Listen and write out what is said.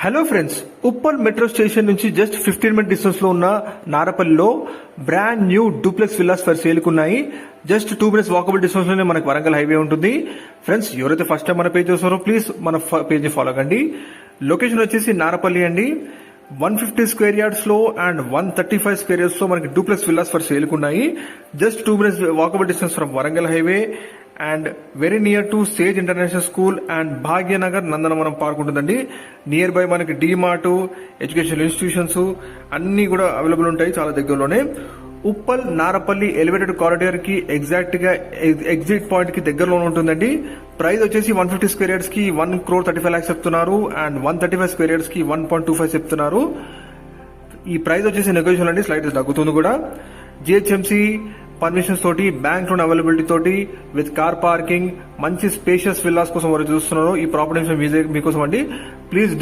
Hello friends, Uppal metro station నుంచి just 15 minute distance లో ఉన్న నారపల్లిలో brand new duplex villas for sale ఉన్నాయి. జస్ట్ 2 మినిట్స్ వాకబుల్ డిస్టెన్స్ లోనే మనకు వరంగల్ హైవే ఉంటుంది. ఫ్రెండ్స్, ఎవరైతే ఫస్ట్ టైం మన పేజ్ చూస్తారో ప్లీజ్ మన పేజ్ ని ఫాలో కండి. లొకేషన్ వచ్చేసి నారపల్లి అండి. 150 స్క్వేర్ యార్డ్స్ లో అండ్ 135 స్క్వేర్ యార్డ్స్ లో మనకి డూప్లెక్స్ విల్లాస్ ఫర్ సేల్ ఉన్నాయి. Just 2 minutes walkable distance from Warangal highway and very near to Sage international school and Bhagyanagar Nandanavanam park ఉంటుందండి. నియర్ బై మనకి డీమార్ట్, ఎడ్యుకేషనల్ ఇన్స్టిట్యూషన్స్ అన్ని కూడా అవైలబుల్ ఉంటాయి చాలా దగ్గరలోనే. ఉప్పల్ నారపల్లి ఎలివేటెడ్ కారిడార్ కి ఎగ్జాక్ట్ గా ఎగ్జిట్ పాయింట్ కి దగ్గరలో ఉంటుందండి. ప్రైస్ వచ్చేసి 150 స్క్వేర్ యార్డ్స్ కి 1,35 lakhs చెప్తున్నారు అండ్ 135 స్క్వేర్ యార్డ్స్ కి 1.25 చెప్తున్నారు. ఈ ప్రైస్ వచ్చేసి నెగోషియబుల్ అండి, స్లైట్ తగ్గుతుంది కూడా. జిహెచ్ఎంసీ పర్మిషన్స్ తోటి, బ్యాంక్ లోన్ అవైలబిలిటీ తోటి, విత్ కార్ పార్కింగ్, మంచి స్పేషియస్ విల్లాస్ కోసం ఎవరు చూస్తున్నారో ఈ ప్రాపర్టీ మీకోసం అండి. ప్లీజ్